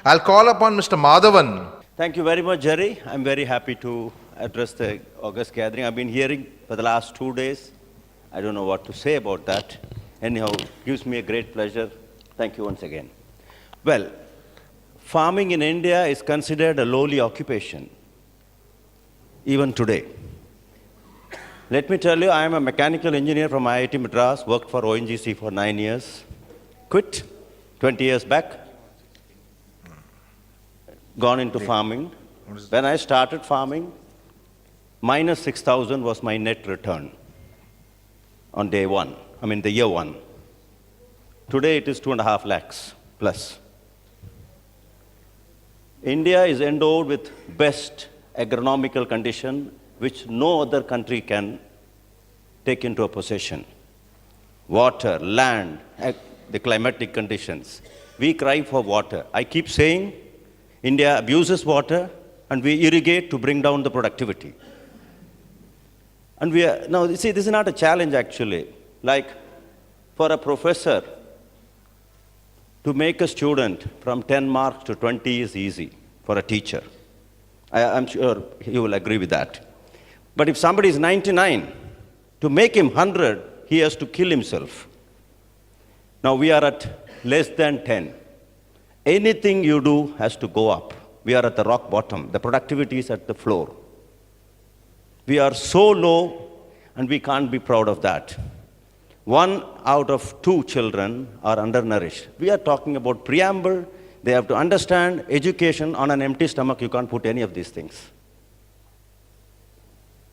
I'll call upon Mr. Madhavan. Thank you very much, Jerry. I'm very happy to address the August gathering. I've been hearing for the last 2 days. I don't know what to say about that. Anyhow, it gives me a great pleasure. Thank you once again. Well, farming in India is considered a lowly occupation, even today. Let me tell you, I am a mechanical engineer from IIT Madras, worked for ONGC for 9 years, quit 20 years back, gone into farming. When I started farming, minus 6,000 was my net return on day one, the year one. Today it is 2.5 lakhs plus. India is endowed with best agronomical condition which no other country can take into a possession. Water, land, the climatic conditions. We cry for water. I keep saying India abuses water and we irrigate to bring down the productivity. And now you see, this is not a challenge actually. Like for a professor to make a student from 10 marks to 20 is easy for a teacher. I'm sure you will agree with that. But if somebody is 99, to make him 100, he has to kill himself. Now we are at less than 10. Anything you do has to go up. We are at the rock bottom. The productivity is at the floor. We are so low, and we can't be proud of that. 1 out of 2 children are undernourished. We are talking about preamble. They have to understand education. On an empty stomach, you can't put any of these things.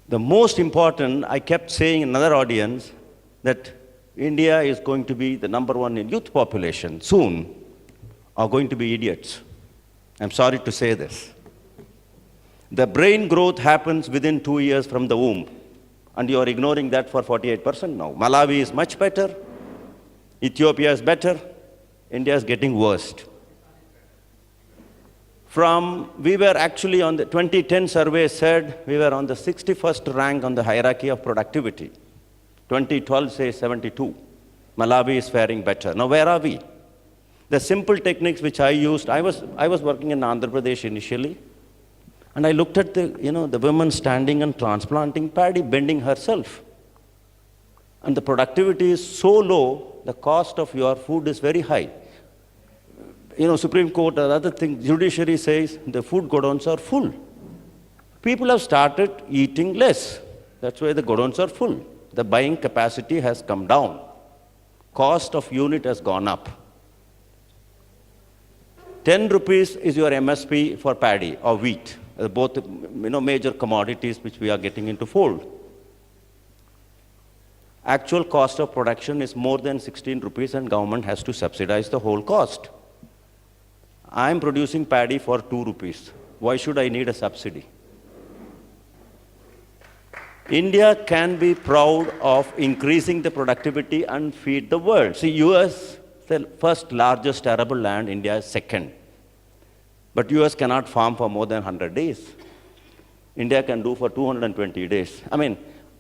The most important, I kept saying in another audience, that India is going to be the #1 in youth population soon, are going to be idiots. I'm sorry to say this. The brain growth happens within 2 years from the womb, and you are ignoring that for 48% now. Malawi is much better. Ethiopia is better. India is getting worst. We were actually on the 2010 survey said we were on the 61st rank on the hierarchy of productivity. 2012 says 72. Malawi is faring better. Now where are we? The simple techniques which I used, I was working in Andhra Pradesh initially, and I looked at the women standing and transplanting paddy, bending herself. And the productivity is so low, the cost of your food is very high. Supreme Court, another thing, judiciary says the food godowns are full. People have started eating less. That's why the godowns are full. The buying capacity has come down. Cost of unit has gone up. 10 rupees is your MSP for paddy or wheat, both major commodities which we are getting into fold. Actual cost of production is more than 16 rupees and government has to subsidize the whole cost. I'm producing paddy for 2 rupees. Why should I need a subsidy? India can be proud of increasing the productivity and feed the world. See, US, the first largest arable land, India is second. But US cannot farm for more than 100 days. India can do for 220 days.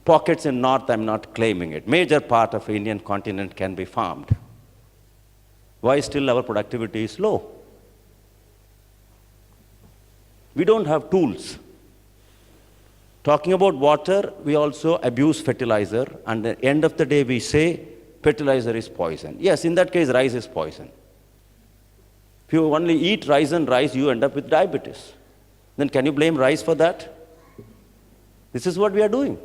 Pockets in north, I'm not claiming it. Major part of the Indian continent can be farmed. Why still our productivity is low? We don't have tools. Talking about water, we also abuse fertilizer, and at the end of the day we say fertilizer is poison. Yes, in that case, rice is poison. If you only eat rice and rice, you end up with diabetes. Then can you blame rice for that? This is what we are doing.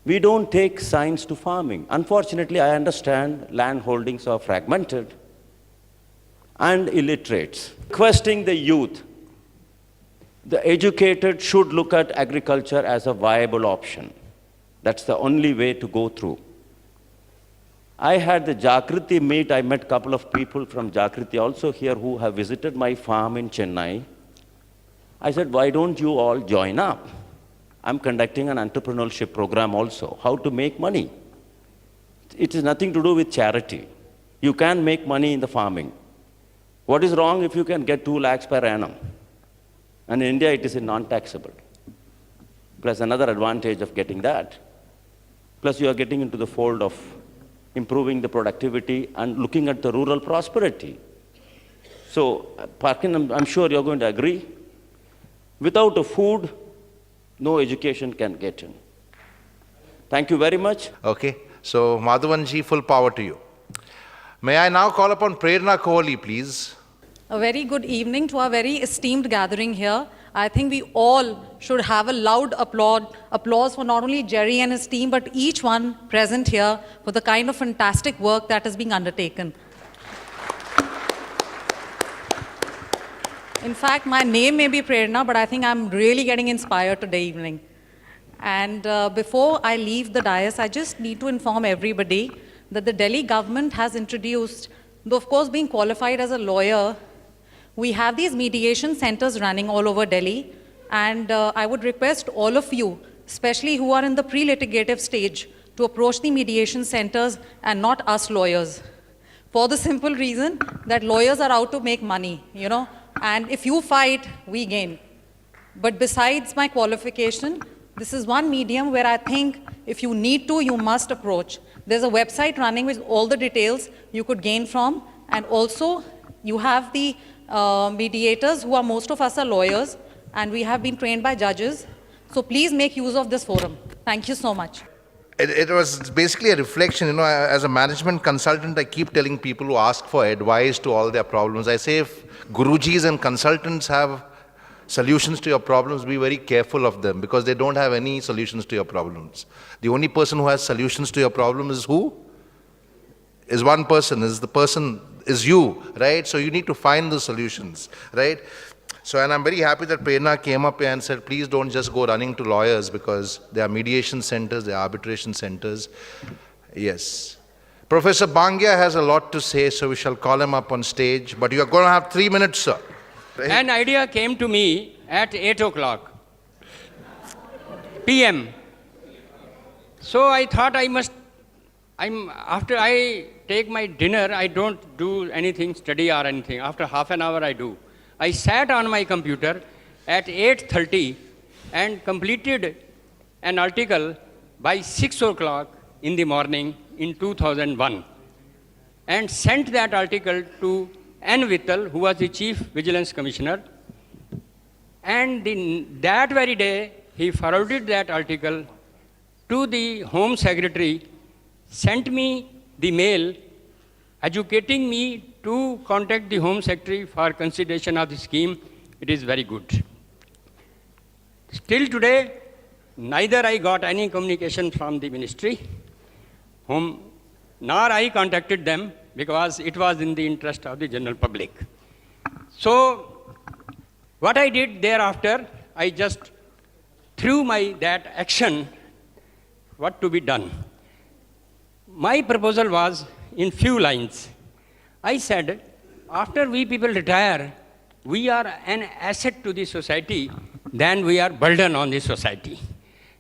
We don't take science to farming. Unfortunately, I understand land holdings are fragmented and illiterates. Requesting the youth, the educated should look at agriculture as a viable option. That's the only way to go through. I had the Jagriti meet. I met a couple of people from Jagriti also here who have visited my farm in Chennai. I said, why don't you all join up? I'm conducting an entrepreneurship program also, how to make money. It is nothing to do with charity. You can make money in the farming. What is wrong if you can get 2 lakhs per annum? And in India, it is non-taxable. Plus another advantage of getting that. Plus you are getting into the fold of improving the productivity and looking at the rural prosperity. So, Parkin, I'm sure you're going to agree. Without a food, no education can get in. Thank you very much. Okay, so Madhavanji, full power to you. May I now call upon Prerna Kohli, please? A very good evening to our very esteemed gathering here. I think we all should have a loud applause for not only Jerry and his team, but each one present here for the kind of fantastic work that is being undertaken. In fact, my name may be Prerna, but I think I'm really getting inspired today evening. And before I leave the dais, I just need to inform everybody that the Delhi government has introduced, though of course being qualified as a lawyer, we have these mediation centers running all over Delhi. And I would request all of you, especially who are in the pre-litigative stage, to approach the mediation centers and not us lawyers. For the simple reason that lawyers are out to make money, you know. And if you fight, we gain. But besides my qualification, this is one medium where I think if you need to, you must approach. There's a website running with all the details you could gain from. And also, you have the mediators who are, most of us are lawyers, and we have been trained by judges. So please make use of this forum. Thank you so much. It was basically a reflection, as a management consultant, I keep telling people who ask for advice to all their problems. I say if Gurujis and consultants have solutions to your problems, be very careful of them because they don't have any solutions to your problems. The only person who has solutions to your problem is who? Is one person, is you, right? So you need to find the solutions, right? So, and I'm very happy that Prerna came up here and said, please don't just go running to lawyers because there are mediation centers, there are arbitration centers. Yes. Professor Bangia has a lot to say, so we shall call him up on stage. But you are going to have 3 minutes, sir. Right? An idea came to me at 8 o'clock p.m. So I thought after I take my dinner, I don't do anything, study or anything. After half an hour, I do. I sat on my computer at 8:30 and completed an article by 6 o'clock in the morning in 2001 and sent that article to N. Vittal, who was the Chief Vigilance Commissioner. And that very day, he forwarded that article to the Home Secretary, sent me the mail educating me to contact the Home Secretary for consideration of the scheme. It is very good. Still today, neither I got any communication from the ministry, nor I contacted them because it was in the interest of the general public. So, what I did thereafter, I just threw that action, what to be done. My proposal was in few lines. I said, after we people retire, we are an asset to the society, then we are burden on the society.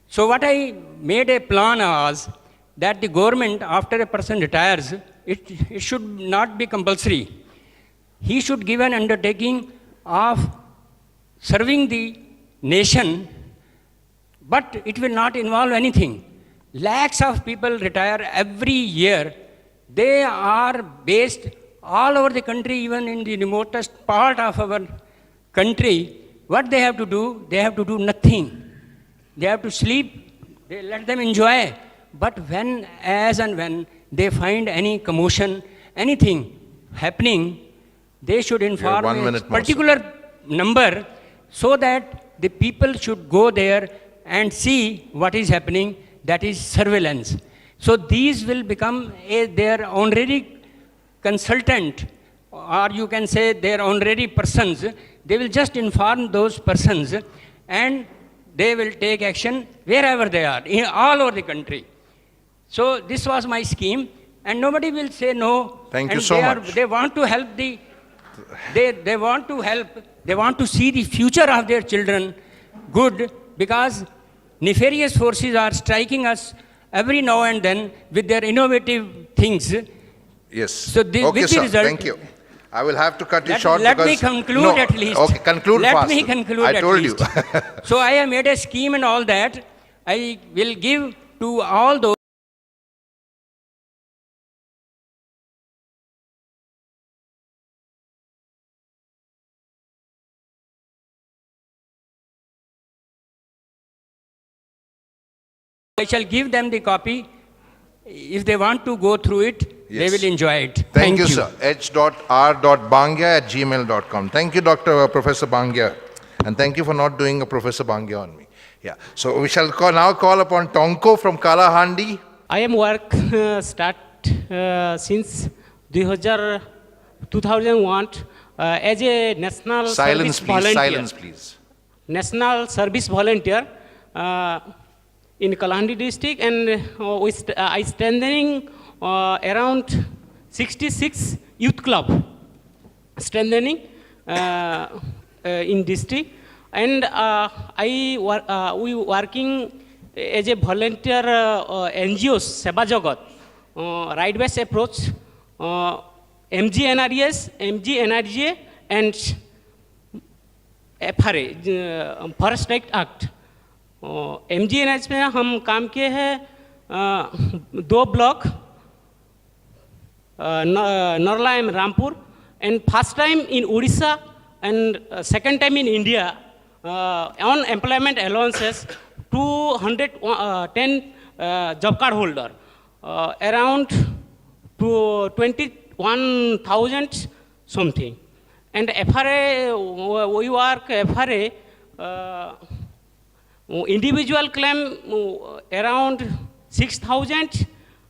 So what I made a plan was that the government, after a person retires, it should not be compulsory. He should give an undertaking of serving the nation, but it will not involve anything. Lakhs of people retire every year. They are based all over the country, even in the remotest part of our country. What they have to do? They have to do nothing. They have to sleep. They let them enjoy. But as and when they find any commotion, anything happening, they should inform a particular number so that the people should go there and see what is happening. That is surveillance. So these will become their honorary consultant, or you can say their honorary persons. They will just inform those persons and they will take action wherever they are, all over the country. So this was my scheme, and nobody will say no. Thank you so much. They want to help they want to help, they want to see the future of their children good, because nefarious forces are striking us every now and then with their innovative things. Yes. So okay, with sir. the result, Thank you. I will have to cut you short let because... me conclude at least. Okay, conclude let fast. me conclude I at told least. you. So I have made a scheme and all that. I will give to all those I shall give them the copy. If they want to go through it, Yes. they will enjoy it. Thank you, sir. h.r.bangia@gmail.com. Thank you, Professor Bangia. And thank you for not doing a Professor Bangia on me. Yeah. So we shall now call upon Tonko from Kalahandi. I am work start since 2001 as a national Silence, service please. volunteer. Silence, please. National service volunteer in Kalahandi district, and I strengthening around 66 youth club strengthening in district, and we working as a volunteer NGOs Seva Jagat, right based approach, MGNRES, MGNRGA and FRA, forest act MGNRES में हम काम किए हैं 2 block Narla and Rampur, and first time in Odisha and second time in India on employment allowances 210 job card holder, around to 21,000 something. And FRA, we work FRA, individual claim around 6,000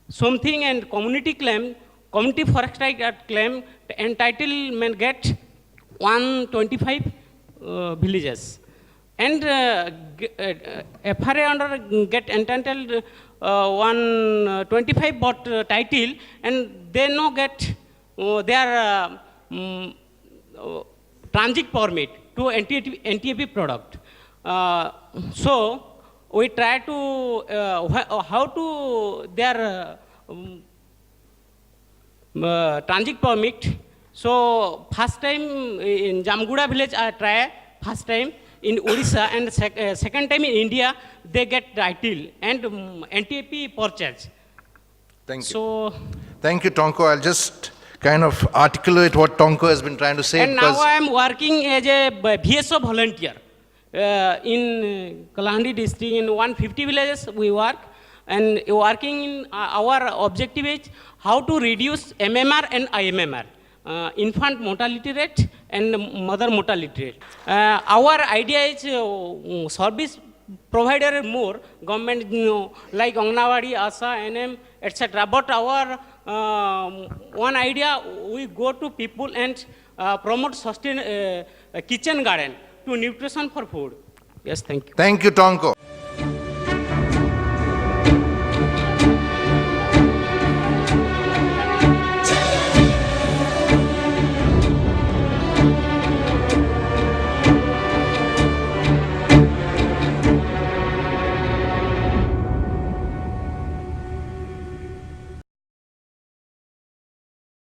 something, and community claim, community forest act claim, entitlement get 125 villages. And FRA under get entitled 125 bought title, and they no get their transit permit to NTAP product. So we try to how to their transit permit. So first time in Jamguda village I try first time in Odisha, and second time in India they get title and NTAP purchase. Thank you. So Thank you, Tonko. I'll just kind of articulate what Tonko has been trying to say. and now I am working as a VSO volunteer in Kalahandi district. In 150 villages we work, and working in our objective is how to reduce MMR and IMMR, infant mortality rate and mother mortality rate. Our idea is service provider more, government like Anganwadi, ASA, NM, etc. But our one idea, we go to people and promote kitchen garden to nutrition for food. Yes, thank you. Thank you, Tonko.